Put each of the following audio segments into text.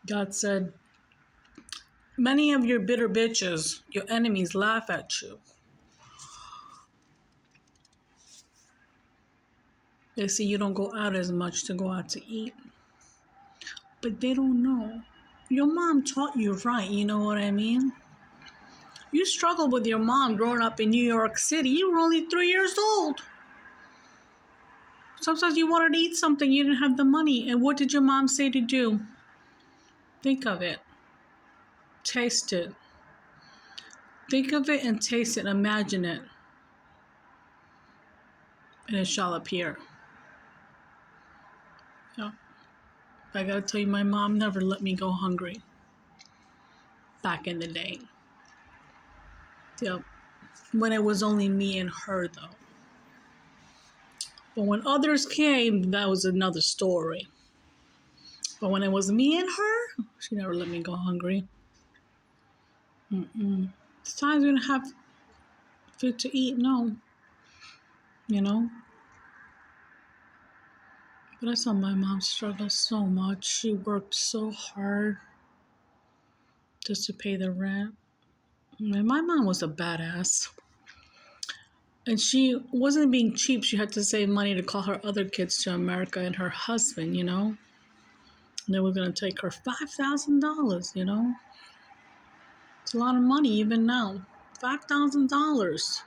God said, many of your bitter bitches, your enemies, laugh at you. They see you don't go out as much to go out to eat. But they don't know. Your mom taught you right, you know what I mean? You struggled with your mom growing up in New York City. You were only 3 years old. Sometimes you wanted to eat something, you didn't have the money. And what did your mom say to do? Think of it. Taste it. Think of it and taste it. Imagine it. And it shall appear. Yeah. I gotta tell you, my mom never let me go hungry. Back in the day. Yep. When it was only me and her, though. But when others came, that was another story. But when it was me and her, she never let me go hungry. There's times we didn't have food to eat, no. You know? But I saw my mom struggle so much. She worked so hard just to pay the rent. And my mom was a badass. And she wasn't being cheap. She had to save money to call her other kids to America and her husband, you know? And they were going to take her $5,000, you know? It's a lot of money even now. $5,000.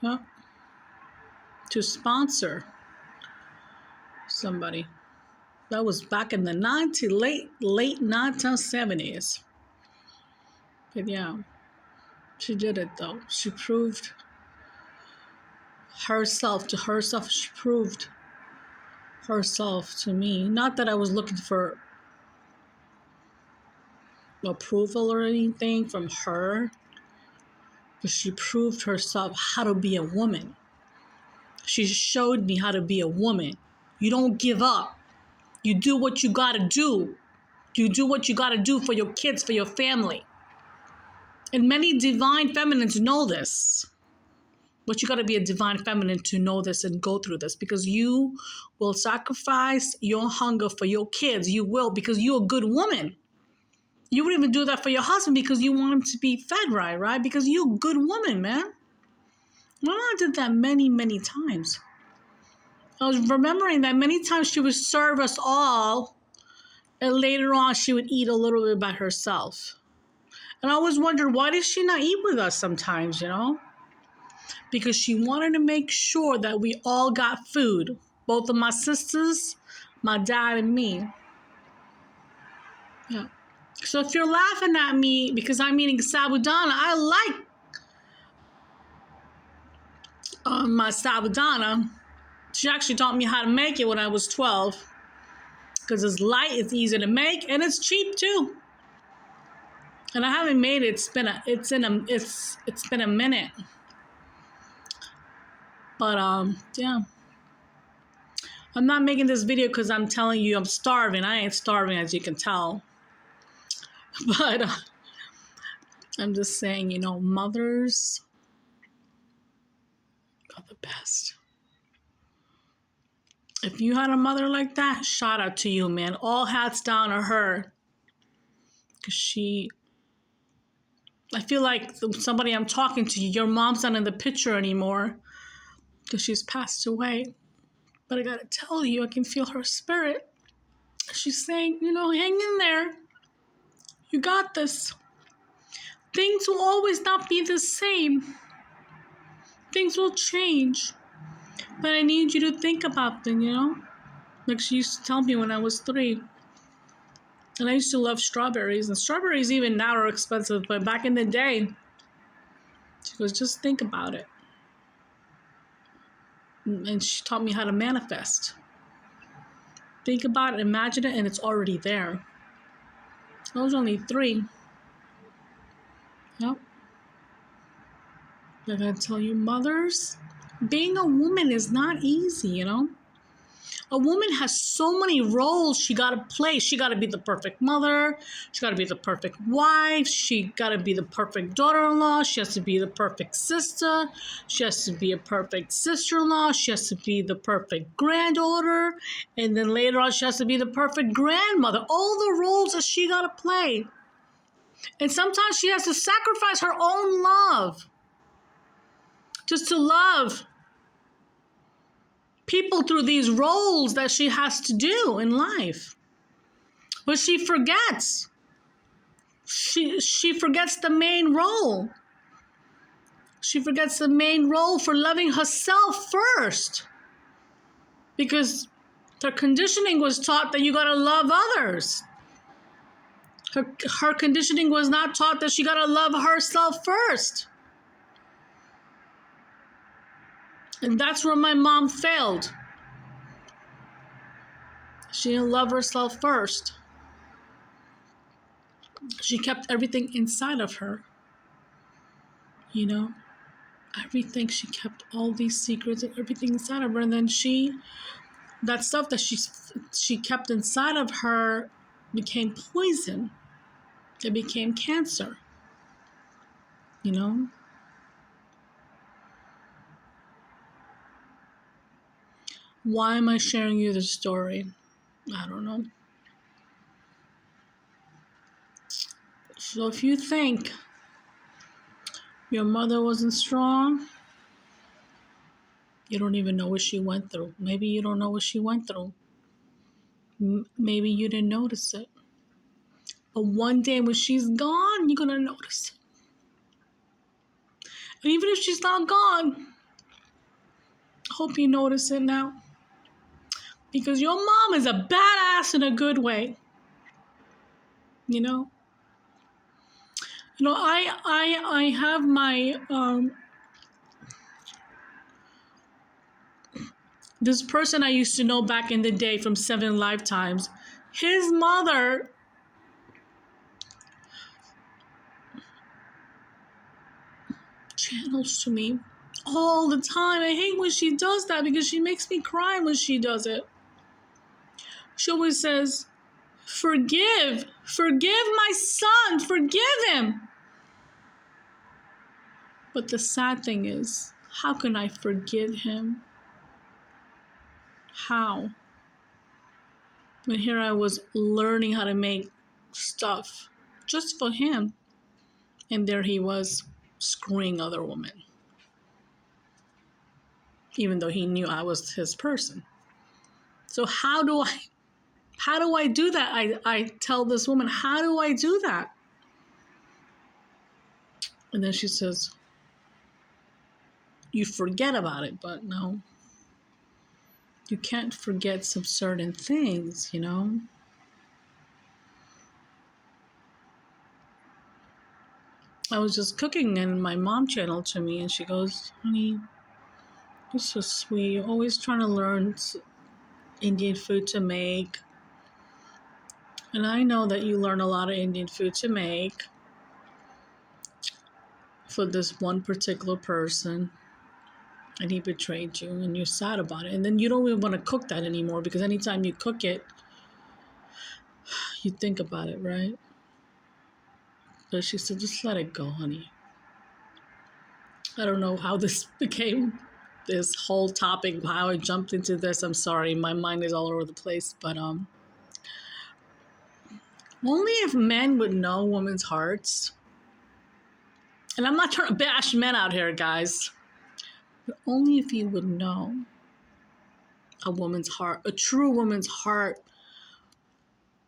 Yep. To sponsor somebody. That was back in the late 1970s. But yeah, she did it though. She proved herself to herself. She proved herself to me. Not that I was looking for approval or anything from her, but she proved herself how to be a woman. She showed me how to be a woman. You don't give up. You do what you gotta do. You do what you gotta do for your kids, for your family. And many divine feminines know this. But you gotta be a divine feminine to know this and go through this, because you will sacrifice your hunger for your kids. You will, because you're a good woman. You would even do that for your husband because you want him to be fed right? Because you're a good woman, man. My mom did that many, many times. I was remembering that many times she would serve us all, and later on she would eat a little bit by herself. And I always wondered, why did she not eat with us sometimes, you know? Because she wanted to make sure that we all got food. Both of my sisters, my dad, and me. Yeah. So if you're laughing at me because I'm eating sabudana, I like my sabudana. She actually taught me how to make it when I was 12. Because it's light, it's easy to make, and it's cheap too. And I haven't made it. It's been a minute. But yeah. I'm not making this video because I'm telling you I'm starving. I ain't starving, as you can tell. But I'm just saying, you know, mothers are the best. If you had a mother like that, shout out to you, man. All hats down to her. Because I feel like somebody I'm talking to, your mom's not in the picture anymore because she's passed away. But I gotta tell you, I can feel her spirit. She's saying, you know, hang in there. You got this. Things will always not be the same. Things will change. But I need you to think about them, you know? Like she used to tell me when I was 3. And I used to love strawberries. And strawberries even now are expensive. But back in the day, she goes, just think about it. And she taught me how to manifest. Think about it, imagine it, and it's already there. I was only 3. Yep. I gotta tell you, mothers, being a woman is not easy, you know? A woman has so many roles she got to play. She got to be the perfect mother. She got to be the perfect wife. She got to be the perfect daughter-in-law. She has to be the perfect sister. She has to be a perfect sister-in-law. She has to be the perfect granddaughter. And then later on, she has to be the perfect grandmother. All the roles that she got to play. And sometimes she has to sacrifice her own love just to love people through these roles that she has to do in life. But she forgets. She forgets the main role. She forgets the main role for loving herself first. Because her conditioning was taught that you gotta love others. Her conditioning was not taught that she gotta love herself first. And that's where my mom failed. She didn't love herself first. She kept everything inside of her. You know? Everything. She kept all these secrets and everything inside of her. And then that stuff that she kept inside of her became poison. It became cancer. You know? Why am I sharing you this story? I don't know. So if you think your mother wasn't strong, you don't even know what she went through. Maybe you don't know what she went through. Maybe you didn't notice it. But one day when she's gone, you're going to notice it. And even if she's not gone, I hope you notice it now. Because your mom is a badass in a good way. You know? You know, I have my this person I used to know back in the day from 7 Lifetimes. His mother channels to me all the time. I hate when she does that because she makes me cry when she does it. She always says, forgive my son, forgive him. But the sad thing is, how can I forgive him? How? When here I was learning how to make stuff just for him. And there he was screwing other women. Even though he knew I was his person. So how do I do that? I tell this woman, how do I do that? And then she says, you forget about it, but no. You can't forget some certain things, you know? I was just cooking and my mom channeled to me and she goes, honey, you're so sweet. You're always trying to learn Indian food to make. And I know that you learn a lot of Indian food to make for this one particular person. And he betrayed you and you're sad about it. And then you don't even want to cook that anymore because anytime you cook it, you think about it, right? But she said, just let it go, honey. I don't know how this became this whole topic, how I jumped into this. I'm sorry, my mind is all over the place. But only if men would know women's hearts. And I'm not trying to bash men out here, guys. But only if you would know a woman's heart, a true woman's heart,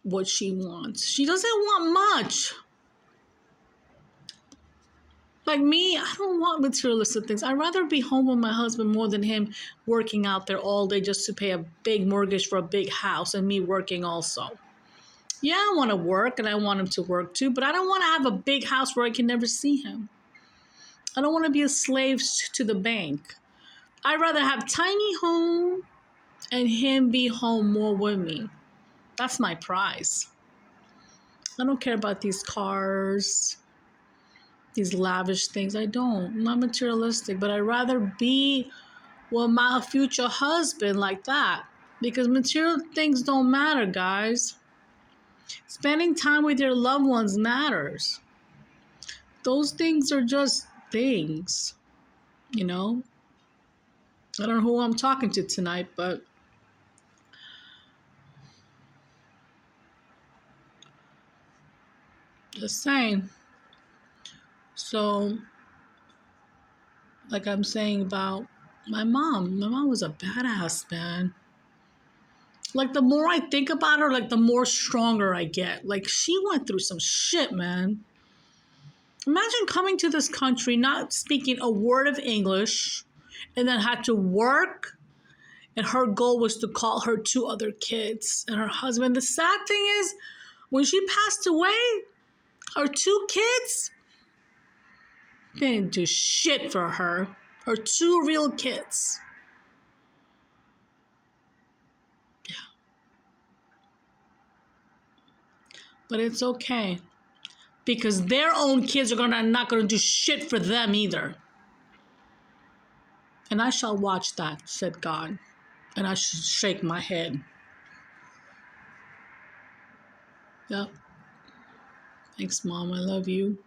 what she wants. She doesn't want much. Like me, I don't want materialistic things. I'd rather be home with my husband more than him working out there all day just to pay a big mortgage for a big house and me working also. Yeah, I want to work and I want him to work too, but I don't want to have a big house where I can never see him. I don't want to be a slave to the bank. I'd rather have tiny home and him be home more with me. That's my prize. I don't care about these cars, these lavish things. I don't. I'm not materialistic, but I'd rather be with my future husband like that. Because material things don't matter, guys. Spending time with your loved ones matters. Those things are just things, you know? I don't know who I'm talking to tonight, but just saying. So, like I'm saying about my mom was a badass, man. Like, the more I think about her, like, the more stronger I get. Like, she went through some shit, man. Imagine coming to this country, not speaking a word of English, and then had to work. And her goal was to call her two other kids and her husband. The sad thing is, when she passed away, her two kids didn't do shit for her. Her two real kids. Yeah. But it's okay. Because their own kids are not gonna do shit for them either. And I shall watch that, said God. And I should shake my head. Yep. Thanks, Mom. I love you.